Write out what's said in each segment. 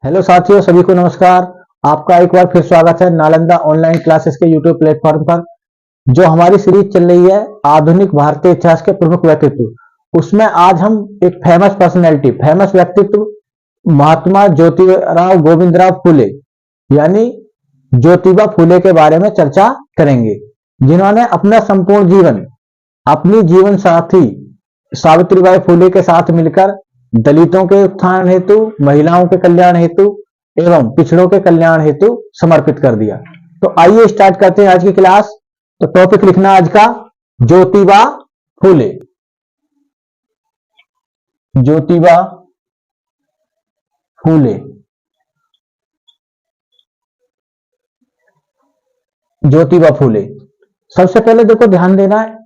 Hello साथियों, सभी को नमस्कार। आपका एक बार फिर स्वागत है नालंदा ऑनलाइन क्लासेस के यूट्यूब प्लेटफॉर्म पर। जो हमारी सीरीज चल रही है आधुनिक भारतीय इतिहास के प्रमुख व्यक्तित्व, उसमें आज हम एक फेमस व्यक्तित्व महात्मा ज्योतिराव गोविंदराव फुले यानी ज्योतिबा फुले के बारे में चर्चा करेंगे, जिन्होंने अपना संपूर्ण जीवन अपनी जीवन साथी सावित्रीबाई फुले के साथ मिलकर दलितों के उत्थान हेतु, महिलाओं के कल्याण हेतु एवं पिछड़ों के कल्याण हेतु समर्पित कर दिया। तो आइए स्टार्ट करते हैं आज की क्लास। तो टॉपिक लिखना आज का ज्योतिबा फुले। ज्योतिबा फुले, ज्योतिबा फुले। सबसे पहले देखो, ध्यान देना है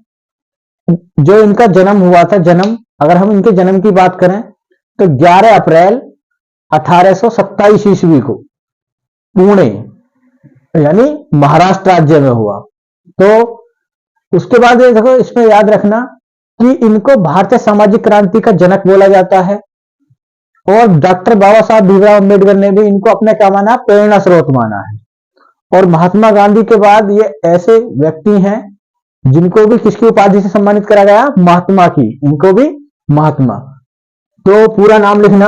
जो इनका जन्म हुआ था। अगर हम इनके जन्म की बात करें तो 11 अप्रैल 1827 ईस्वी को पुणे यानी महाराष्ट्र राज्य में हुआ। तो उसके बाद ये देखो, इसमें याद रखना कि इनको भारतीय सामाजिक क्रांति का जनक बोला जाता है और डॉक्टर बाबा साहब भीमराव अम्बेडकर ने भी इनको अपना क्या माना, प्रेरणा स्रोत माना है। और महात्मा गांधी के बाद ये ऐसे व्यक्ति हैं जिनको भी किसकी उपाधि से सम्मानित करा गया, महात्मा की। इनको भी महात्मा। तो पूरा नाम लिखना।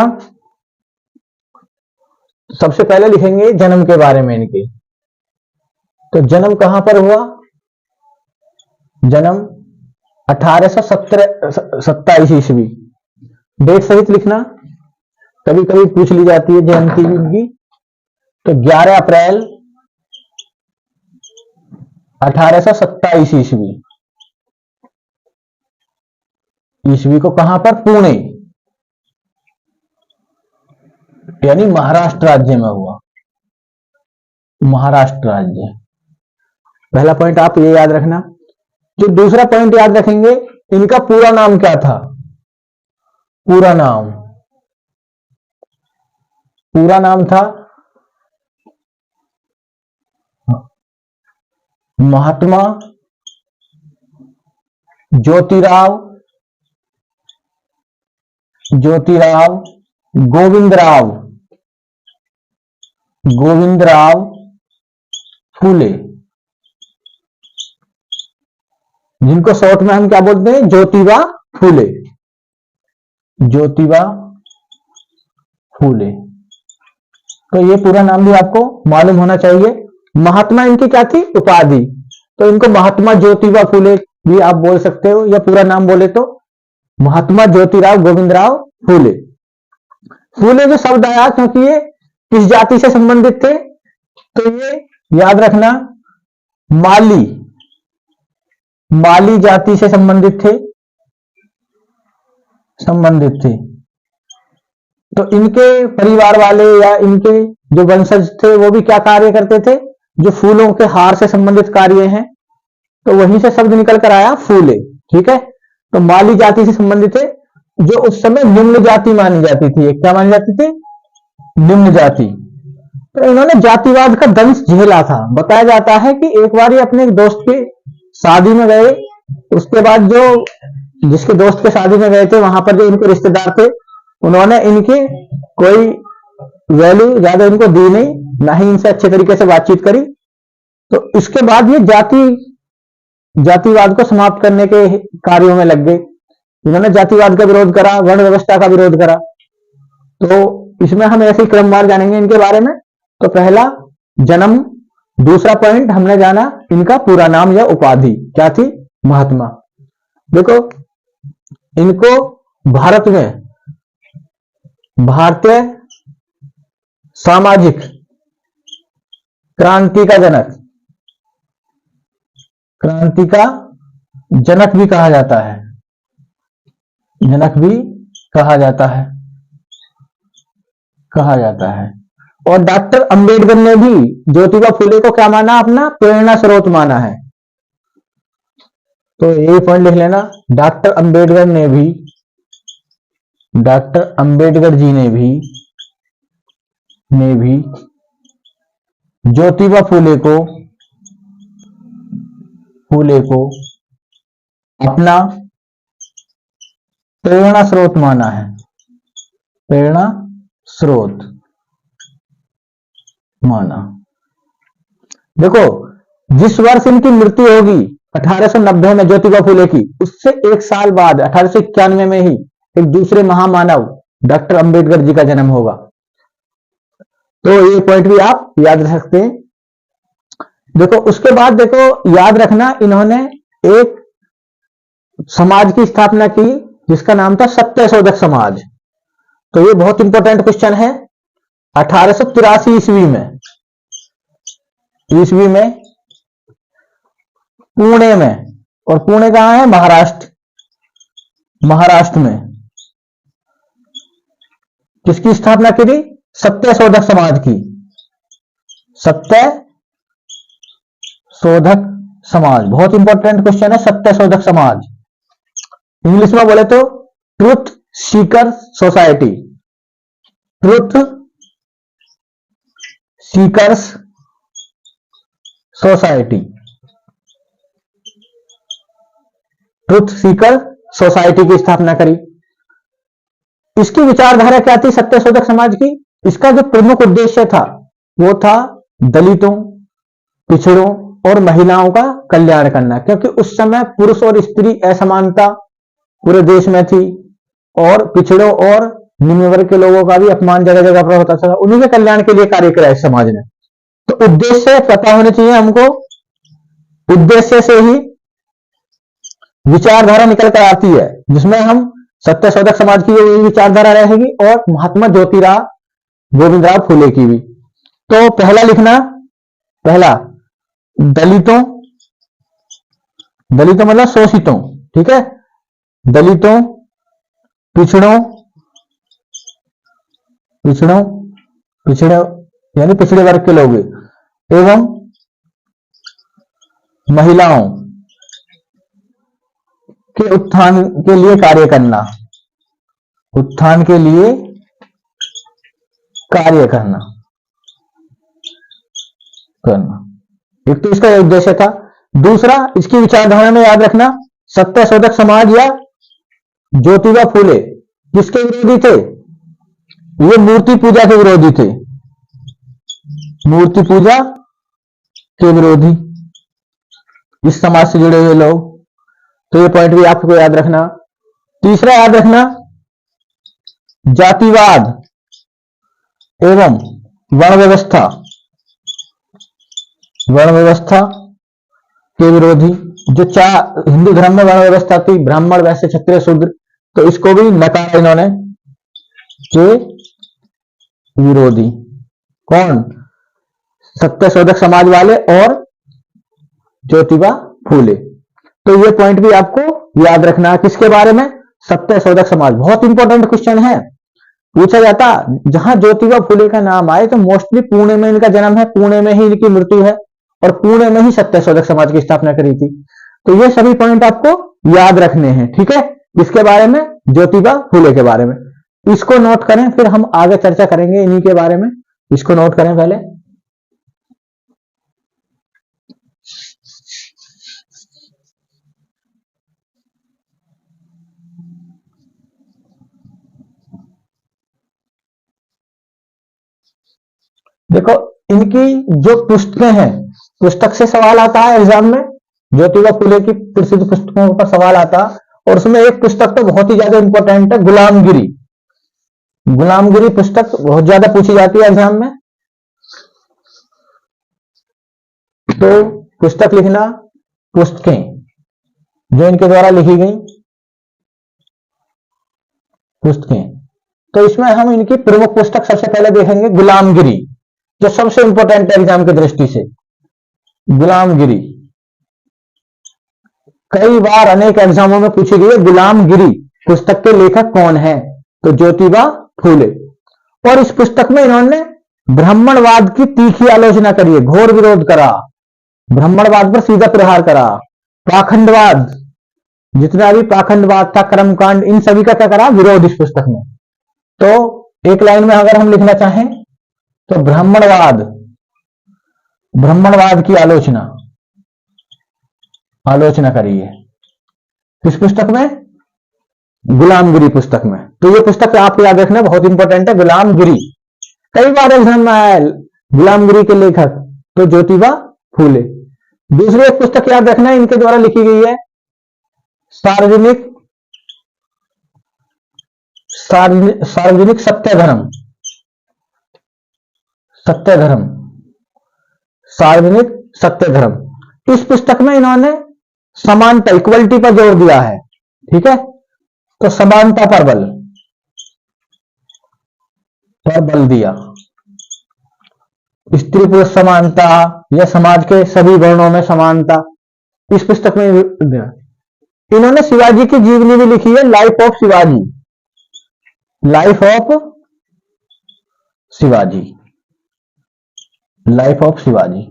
सबसे पहले लिखेंगे जन्म के बारे में इनके। तो जन्म कहां पर हुआ? जन्म 1827 ईस्वी। डेट सहित लिखना, कभी कभी पूछ ली जाती है जन्म की भी इनकी। तो 11 अप्रैल 1827 ईस्वी को कहां पर? पुणे यानी महाराष्ट्र राज्य में हुआ। महाराष्ट्र राज्य, पहला पॉइंट आप ये याद रखना। जो दूसरा पॉइंट याद रखेंगे, इनका पूरा नाम क्या था? पूरा नाम था महात्मा ज्योतिराव गोविंदराव फुले, जिनको शॉर्ट में हम क्या बोलते हैं, ज्योतिबा फुले। ज्योतिबा फुले। तो ये पूरा नाम भी आपको मालूम होना चाहिए। महात्मा इनकी क्या थी? उपाधि। तो इनको महात्मा ज्योतिबा फुले भी आप बोल सकते हो, या पूरा नाम बोले तो महात्मा ज्योतिराव गोविंदराव फुले। फुले जो शब्द आया, क्योंकि ये किस जाति से संबंधित थे? तो ये याद रखना, माली जाति से संबंधित थे। तो इनके परिवार वाले या इनके जो वंशज थे वो भी क्या कार्य करते थे? जो फूलों के हार से संबंधित कार्य हैं। तो वहीं से शब्द निकल कर आया फूले। ठीक है। तो माली जाति से संबंधित थे, जो उस समय निम्न जाति मानी जाती थी। क्या मानी जाती थी? निम्न जाति। तो इन्होंने जातिवाद का दंश झेला था। बताया जाता है कि एक बार ये अपने एक दोस्त की शादी में गए। उसके बाद जो जिसके दोस्त के शादी में गए थे, वहां पर जो इनके रिश्तेदार थे, उन्होंने इनकी कोई वैल्यू ज्यादा इनको दी नहीं, ना ही इनसे अच्छे तरीके से बातचीत करी। तो इसके बाद ये जातिवाद को समाप्त करने के कार्यों में लग गए। इन्होंने जातिवाद का विरोध करा, वर्ण व्यवस्था का विरोध करा। तो इसमें हम ऐसे ही क्रमवार जानेंगे इनके बारे में। तो पहला जन्म, दूसरा पॉइंट हमने जाना इनका पूरा नाम या उपाधि क्या थी, महात्मा। देखो, इनको भारत में भारतीय सामाजिक क्रांति का जनक भी कहा जाता है। और डॉक्टर अंबेडकर ने भी ज्योतिबा फुले को क्या माना? अपना प्रेरणा स्रोत माना है। तो यही पॉइंट लिख लेना। डॉक्टर अंबेडकर जी ने भी ज्योतिबा फुले को अपना प्रेरणा स्रोत माना है। प्रेरणा स्रोत। माना। देखो, जिस वर्ष इनकी मृत्यु होगी 1890 में ज्योतिबा फूले की, उससे एक साल बाद 1891 में ही एक दूसरे महामानव डॉक्टर अंबेडकर जी का जन्म होगा। तो ये पॉइंट भी आप याद रख सकते हैं। देखो, उसके बाद देखो, याद रखना, इन्होंने एक समाज की स्थापना की जिसका नाम था सत्यशोधक समाज। तो ये बहुत इंपॉर्टेंट क्वेश्चन है। 1883 ईस्वी में पुणे में, और पुणे कहां है? महाराष्ट्र में किसकी स्थापना की थी? सत्यशोधक समाज की। सत्यशोधक समाज बहुत इंपॉर्टेंट क्वेश्चन है। सत्यशोधक समाज, इंग्लिश में बोले तो truth Sikar society. Truth seekers society, truth Sikar society की स्थापना करी। इसकी विचारधारा क्या थी सत्यशोधक समाज की? इसका जो प्रमुख उद्देश्य था वो था दलितों, पिछड़ों और महिलाओं का कल्याण करना, क्योंकि उस समय पुरुष और स्त्री असमानता पूरे देश में थी और पिछड़ों और निम्न वर्ग के लोगों का भी अपमान जगह जगह पर होता था। उन्हीं के कल्याण के लिए कार्य किया इस समाज ने। तो उद्देश्य पता होने चाहिए हमको, उद्देश्य से ही विचारधारा निकल कर आती है, जिसमें हम सत्यशोधक समाज की यही विचारधारा रहेगी और महात्मा ज्योतिराव गोविंदराव फूले की भी। तो पहला लिखना, पहला दलितों, दलितों मतलब शोषितों, ठीक है, दलितों, पिछड़ों, पिछड़े यानी पिछड़े वर्ग के लोग एवं महिलाओं के उत्थान के लिए कार्य करना, उत्थान के लिए कार्य करना। एक तो इसका उद्देश्य था। दूसरा, इसकी विचारधारा में याद रखना, सत्यशोधक समाज या ज्योतिबा फूले किसके विरोधी थे? ये मूर्ति पूजा के विरोधी थे, मूर्ति पूजा के विरोधी, इस समाज से जुड़े हुए लोग। तो ये पॉइंट भी आपको याद रखना। तीसरा याद रखना, जातिवाद एवं वर्ण व्यवस्था, वर्ण व्यवस्था के विरोधी। जो हिंदू धर्म में वर्ण व्यवस्था थी, ब्राह्मण, वैश्य, क्षत्रिय, शूद्र, तो इसको भी नकारा इन्होंने, के विरोधी। कौन? सत्यशोधक समाज वाले और ज्योतिबा फूले। तो ये पॉइंट भी आपको याद रखना। किसके बारे में? सत्यशोधक समाज। बहुत इंपॉर्टेंट क्वेश्चन है, पूछा जाता। जहां ज्योतिबा फूले का नाम आए तो मोस्टली पुणे में इनका जन्म है, पुणे में ही इनकी मृत्यु है और पुणे में ही सत्यशोधक समाज की स्थापना करी थी। तो ये सभी पॉइंट आपको याद रखने हैं, ठीक है। किसके बारे में? ज्योतिबा फूले के बारे में। इसको नोट करें, फिर हम आगे चर्चा करेंगे इन्हीं के बारे में। इसको नोट करें पहले। देखो, इनकी जो पुस्तकें हैं, पुस्तक से सवाल आता है एग्जाम में, ज्योतिबा फूले की प्रसिद्ध पुस्तकों पर सवाल आता है और उसमें एक पुस्तक तो बहुत ही ज्यादा इंपॉर्टेंट है, गुलामगिरी। गुलामगिरी पुस्तक बहुत ज्यादा पूछी जाती है एग्जाम में। तो पुस्तक लिखना, पुस्तकें जो इनके द्वारा लिखी गई पुस्तकें। तो इसमें हम इनकी प्रमुख पुस्तक सबसे पहले देखेंगे गुलामगिरी, जो सबसे इंपॉर्टेंट है एग्जाम की दृष्टि से। गुलामगिरी कई बार अनेक एग्जामों में पूछी गई है। गुलामगिरी पुस्तक के लेखक कौन है? तो ज्योतिबा फूले। और इस पुस्तक में इन्होंने ब्राह्मणवाद की तीखी आलोचना करी है, घोर विरोध करा, ब्राह्मणवाद पर सीधा प्रहार करा, पाखंडवाद, जितना भी पाखंडवाद था, कर्मकांड, इन सभी का क्या करा? विरोध इस पुस्तक में। तो एक लाइन में अगर हम लिखना चाहें तो ब्राह्मणवाद, ब्राह्मणवाद की आलोचना करी है किस पुस्तक में? गुलामगिरी पुस्तक में। तो ये पुस्तक आपको याद रखना बहुत इंपॉर्टेंट है, गुलामगिरी। कई बार एग्जाम में आया, गुलामगिरी के लेखक तो ज्योतिबा फूले। दूसरी एक पुस्तक याद रखना इनके द्वारा लिखी गई है, सार्वजनिक सार्वजनिक सत्याग्रह, सत्याग्रह, सार्वजनिक सत्याग्रह। इस पुस्तक में इन्होंने समानता, इक्वलिटी पर जोर दिया है। ठीक है, तो समानता पर बल दिया, स्त्री पुरुष समानता या समाज के सभी वर्णों में समानता, इस पुस्तक में दिया। इन्होंने शिवाजी की जीवनी भी लिखी है, life of Shivaji, life of Shivaji, life of Shivaji.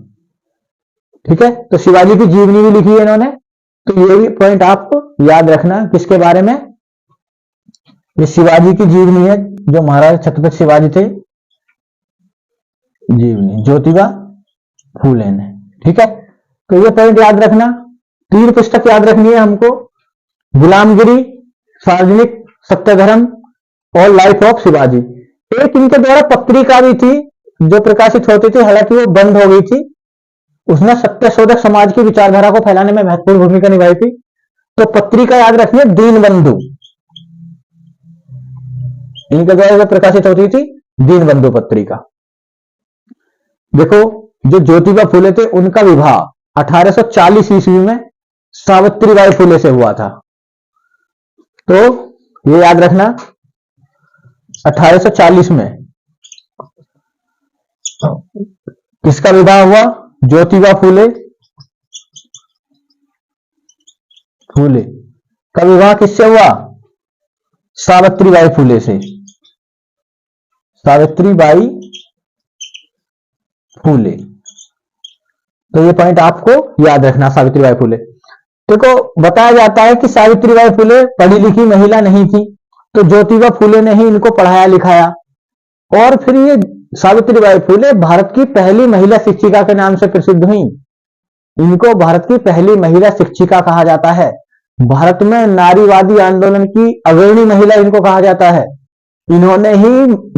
ठीक है, तो शिवाजी की जीवनी भी लिखी है इन्होंने। तो ये भी पॉइंट आप याद रखना, किसके बारे में, ये शिवाजी की जीवनी है, जो महाराज छत्रपति शिवाजी थे, जीवनी ज्योतिबा फूले ने। ठीक है, तो ये पॉइंट याद रखना। 3 पुस्तक याद रखनी है हमको, गुलामगिरी, सार्वजनिक सत्याग्रह और लाइफ ऑफ शिवाजी। एक इनके द्वारा पत्रिका भी थी जो प्रकाशित होती थी, हालांकि वो बंद हो गई थी। उसने सत्यशोधक समाज की विचारधारा को फैलाने में महत्वपूर्ण भूमिका निभाई थी। तो पत्रिका याद रखिए, दीनबंधु, इनके द्वारा जो प्रकाशित होती थी दीनबंधु पत्रिका। देखो, जो ज्योतिबा फूले थे उनका विवाह 1840 ईस्वी में सावित्रीबाई फूले से हुआ था। तो ये याद रखना, 1840 में किसका विवाह हुआ, ज्योतिबा फूले का विवाह किससे हुआ, सावित्रीबाई फूले से, सावित्रीबाई फूले। तो ये पॉइंट आपको याद रखना, सावित्रीबाई फूले। देखो, बताया जाता है कि सावित्रीबाई फूले पढ़ी लिखी महिला नहीं थी, तो ज्योतिबा फूले ने ही इनको पढ़ाया लिखाया। और फिर ये सावित्रीबाई फूले भारत की पहली महिला शिक्षिका के नाम से प्रसिद्ध हुई। इनको भारत की पहली महिला शिक्षिका कहा जाता है। भारत में नारीवादी आंदोलन की अग्रणी महिला इनको कहा जाता है। इन्होंने ही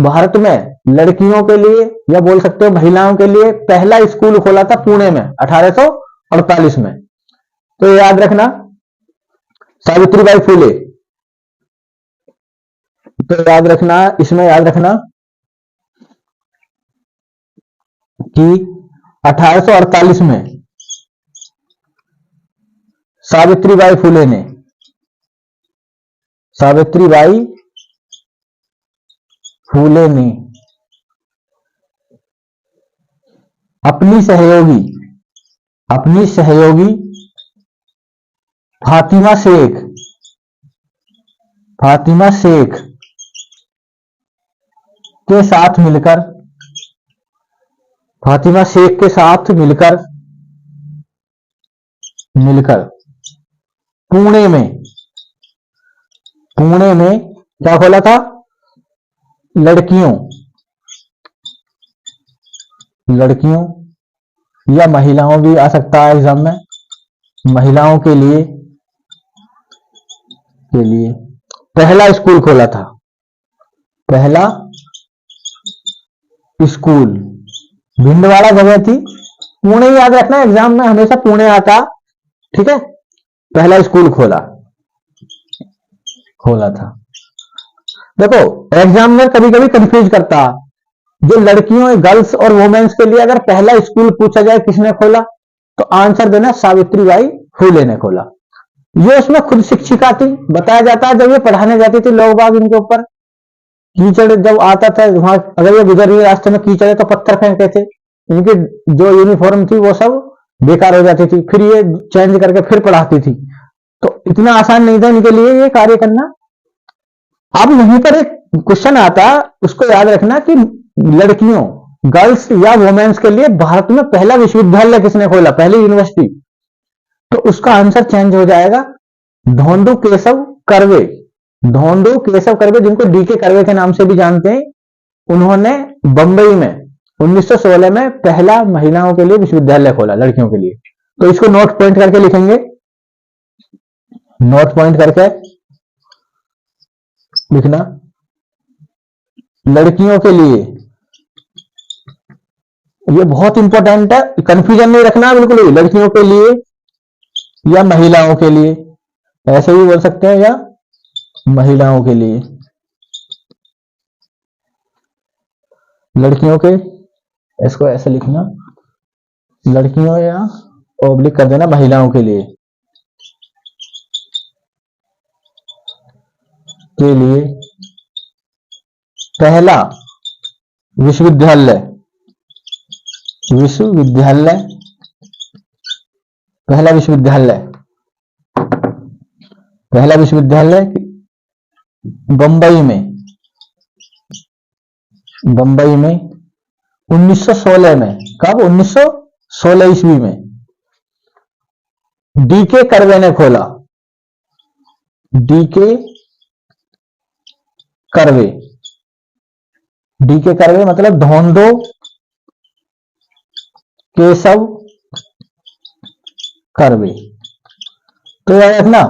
भारत में लड़कियों के लिए या बोल सकते हो महिलाओं के लिए पहला स्कूल खोला था पुणे में 1848 में। तो याद रखना, सावित्रीबाई फूले। तो याद रखना, इसमें याद रखना कि 1848 में सावित्रीबाई फूले ने अपनी सहयोगी फातिमा शेख के साथ मिलकर पुणे में क्या खोला था, लड़कियों या महिलाओं भी आ सकता है एग्जाम में, महिलाओं के लिए पहला स्कूल खोला था। पहला स्कूल भिंडवाड़ा जगह थी, पुणे याद रखना, एग्जाम में हमेशा पुणे आता। ठीक है, पहला स्कूल खोला था। देखो, एग्जाम में कभी कभी कंफ्यूज करता, जो लड़कियों गर्ल्स और वुमेन्स के लिए अगर पहला स्कूल पूछा जाए किसने खोला, तो आंसर देना सावित्रीबाई फूले ने खोला। ये उसमें खुद शिक्षिका थी। बताया जाता है जब ये पढ़ाने जाती थी, लोग बाग इनके ऊपर कीचड़ जब आता था, वहां अगर ये गुजर रही रास्ते में कीचड़ है तो पत्थर फेंकते थे, इनकी जो यूनिफॉर्म थी वो सब बेकार हो जाती थी, फिर ये चेंज करके फिर पढ़ाती थी। तो इतना आसान नहीं था इनके लिए ये कार्य करना। अब यहीं पर एक क्वेश्चन आता, उसको याद रखना कि लड़कियों गर्ल्स या वुमेन्स के लिए भारत में पहला विश्वविद्यालय किसने खोला, पहली यूनिवर्सिटी, तो उसका आंसर चेंज हो जाएगा धोंडू केशव कर्वे। जिनको डीके कर्वे के नाम से भी जानते हैं, उन्होंने बंबई में 1916 में पहला महिलाओं के लिए विश्वविद्यालय खोला, लड़कियों के लिए। तो इसको नोट पॉइंट करके लिखेंगे, नोट पॉइंट करके लिखना, लड़कियों के लिए ये बहुत इंपॉर्टेंट है, कंफ्यूजन नहीं रखना बिल्कुल ही, लड़कियों के लिए या महिलाओं के लिए, ऐसे भी बोल सकते हैं, या महिलाओं के लिए, लड़कियों के, इसको ऐसे लिखना, लड़कियों या ओब्लिक कर देना महिलाओं के लिए, पहला विश्वविद्यालय, विश्वविद्यालय, पहला विश्वविद्यालय, पहला विश्वविद्यालय बंबई में, बंबई में 1916 में, कब? 1916 ईस्वी में डीके कर्वे ने खोला, डीके कर्वे, डीके कर्वे मतलब धोंदो केशव कर्वे। तो याद रखना,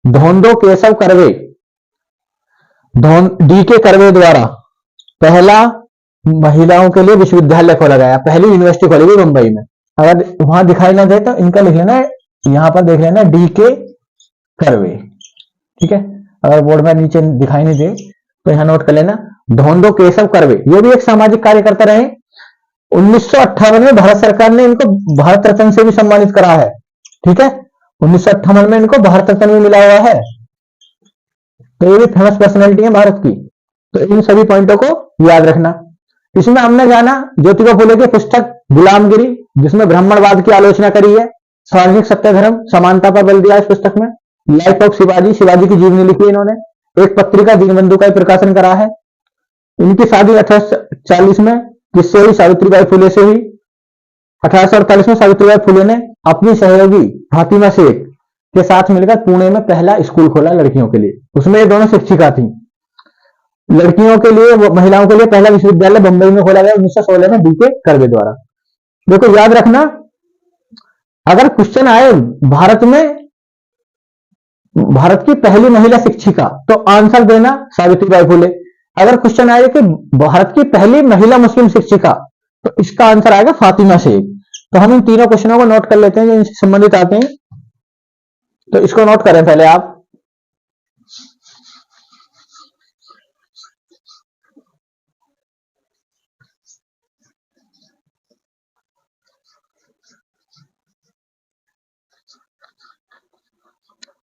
धोंदो केशव कर्वे, डीके कर्वे द्वारा पहला महिलाओं के लिए विश्वविद्यालय खोला गया, पहली यूनिवर्सिटी खोली गई मुंबई में। अगर वहां दिखाई ना दे तो इनका लिख लेना, यहां पर देख लेना डीके कर्वे, ठीक है। अगर बोर्ड में नीचे दिखाई नहीं दे तो यहां नोट कर लेना, धोंदो केशव कर्वे, ये भी एक सामाजिक कार्यकर्ता रहे। 1958 में भारत सरकार ने इनको भारत रत्न से भी सम्मानित करा है, ठीक है। 1958 में इनको भारत रत्न भी मिला हुआ है, तो ये भी फेमस पर्सनैलिटी है भारत की। तो इन सभी पॉइंटों को याद रखना। इसमें हमने जाना ज्योतिबा फुले की पुस्तक गुलामगिरी, जिसमें ब्राह्मणवाद की आलोचना करी है, सार्वजनिक सत्यधर्म समानता पर बल दिया इस पुस्तक में। लाइफ ऑफ शिवाजी, शिवाजी की जीवनी लिखी है इन्होंने। एक पत्रिका दीनबंधु का प्रकाशन करा है। इनकी शादी 1840 में किससे हुई? सावित्रीबाई फुले से हुई। 1848 में सावित्रीबाई फुले ने अपनी सहयोगी फातिमा शेख के साथ मिलकर पुणे में पहला स्कूल खोला लड़कियों के लिए। उसमें ये दोनों शिक्षिका थी। लड़कियों के लिए, महिलाओं के लिए पहला विश्वविद्यालय बंबई में खोला गया 1916 में डीके कर्वे द्वारा। देखो याद रखना, अगर क्वेश्चन आए भारत में भारत की पहली महिला शिक्षिका, तो आंसर देना सावित्रीबाई फुले। अगर क्वेश्चन आए कि भारत की पहली महिला मुस्लिम शिक्षिका, तो इसका आंसर आएगा फातिमा शेख। तो हम इन तीनों क्वेश्चनों को नोट कर लेते हैं जो इनसे संबंधित आते हैं। तो इसको नोट करें पहले आप।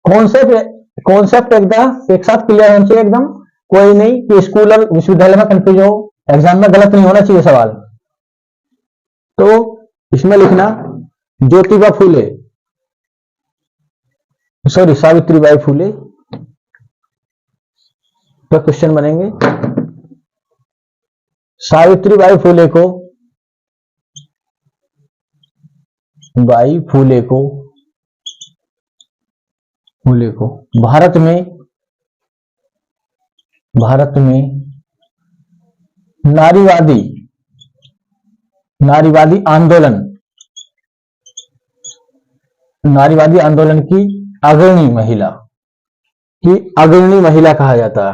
कॉन्सेप्ट एकदम एक साथ क्लियर होना चाहिए एकदम, कोई नहीं कि स्कूल और विश्वविद्यालय में कंफ्यूज हो, एग्जाम में गलत नहीं होना चाहिए सवाल। तो इसमें लिखना ज्योतिबा फुले, सॉरी सावित्रीबाई फुले, तो क्वेश्चन बनेंगे सावित्रीबाई फुले को, बाई फुले को भारत में नारीवादी आंदोलन की अग्रणी महिला कहा जाता है,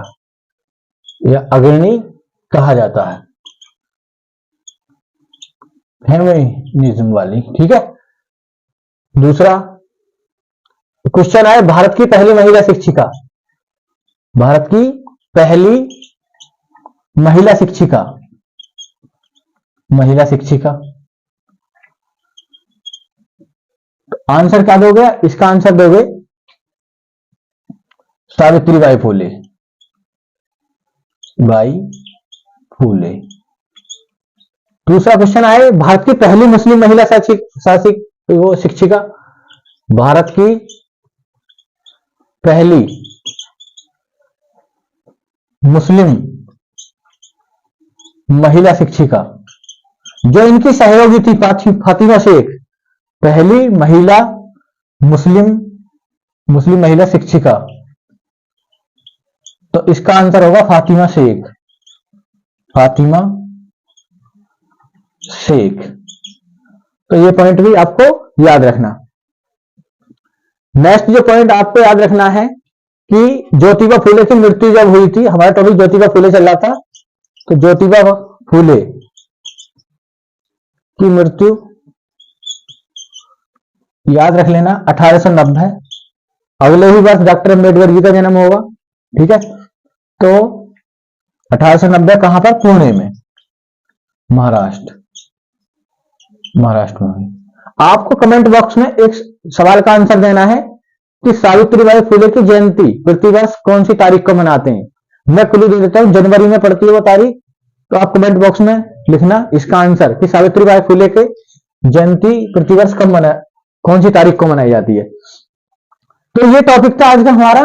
या अग्रणी कहा जाता है, फेमिनिज्म वाली, ठीक है। दूसरा क्वेश्चन आए भारत की पहली महिला शिक्षिका, भारत की पहली महिला शिक्षिका, आंसर क्या दोगे? इसका आंसर दोगे सावित्रीबाई फुले, दूसरा क्वेश्चन आए भारत की पहली मुस्लिम महिला शिक्षिका, भारत की पहली मुस्लिम महिला शिक्षिका, जो इनकी सहयोगी थी फातिमा शेख, पहली महिला मुस्लिम महिला शिक्षिका, तो इसका आंसर होगा फातिमा शेख। तो ये पॉइंट भी आपको याद रखना। नेक्स्ट जो पॉइंट आपको याद रखना है कि ज्योतिबा फुले की मृत्यु जब हुई थी, हमारा टॉपिक ज्योतिबा फुले चल रहा था, तो ज्योतिबा फुले की मृत्यु याद रख लेना 1890। अगले ही वर्ष डॉक्टर अम्बेडकर जी का जन्म होगा। ठीक है, तो 1890 कहां पर? पुणे में, महाराष्ट्र में। आपको कमेंट बॉक्स में एक सवाल का आंसर देना है कि सावित्रीबाई फुले की जयंती प्रतिवर्ष कौन सी तारीख को मनाते हैं। मैं क्लू दे देता हूं, जनवरी में पड़ती है वो तारीख। तो आप कमेंट बॉक्स में लिखना इसका आंसर कि सावित्रीबाई फुले के जयंती प्रतिवर्ष कौन सी तारीख को मनाई जाती है। तो ये टॉपिक था आज का हमारा,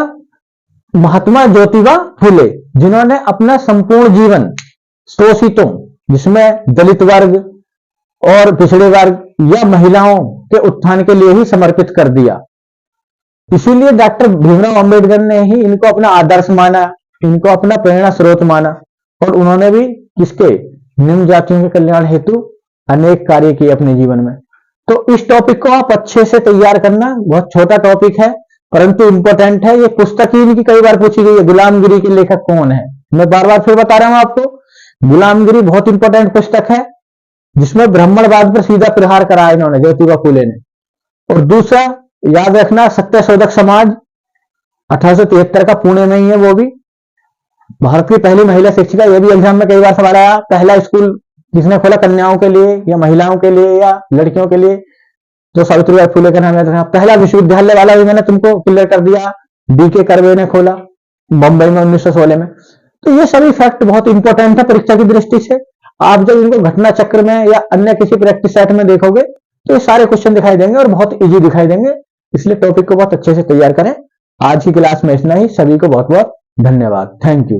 महात्मा ज्योतिबा फुले, जिन्होंने अपना संपूर्ण जीवन शोषितों, जिसमें दलित वर्ग और पिछड़े वर्ग या महिलाओं के उत्थान के लिए ही समर्पित कर दिया। इसीलिए डॉक्टर भीमराव अंबेडकर ने ही इनको अपना आदर्श माना, इनको अपना प्रेरणा स्रोत माना, और उन्होंने भी किसके? निम्न जातियों के कल्याण हेतु अनेक कार्य किए अपने जीवन में। तो इस टॉपिक को आप अच्छे से तैयार करना। बहुत छोटा टॉपिक है परंतु इंपॉर्टेंट है। ये पुस्तक ही इनकी कई बार पूछी गई है, गुलामगिरी के लेखक कौन है। मैं बार बार फिर बता रहा हूं आपको, गुलामगिरी बहुत इंपॉर्टेंट पुस्तक है, जिसमें ब्राह्मणवाद पर सीधा प्रहार करा है इन्होंने, ज्योतिबा फुले ने। और दूसरा याद रखना, सत्यशोधक समाज 1873 का, पुणे में ही है वो भी। भारत की पहली महिला शिक्षिका, ये भी एग्जाम में कई बार सवाल आया। पहला स्कूल किसने खोला कन्याओं के लिए या महिलाओं के लिए या लड़कियों के लिए? तो सावित्रीबाई फुले का नाम याद रखना। पहला विश्वविद्यालय वाला भी मैंने तुमको क्लियर कर दिया, डीके कर्वे ने खोला बंबई में 1916 में। तो ये सभी फैक्ट बहुत इंपॉर्टेंट है परीक्षा की दृष्टि से। आप जब इनको घटना चक्र में या अन्य किसी प्रैक्टिस सेट में देखोगे तो ये सारे क्वेश्चन दिखाई देंगे और बहुत इजी दिखाई देंगे। इसलिए टॉपिक को बहुत अच्छे से तैयार करें। आज की क्लास में इतना ही। सभी को बहुत बहुत धन्यवाद। Thank you.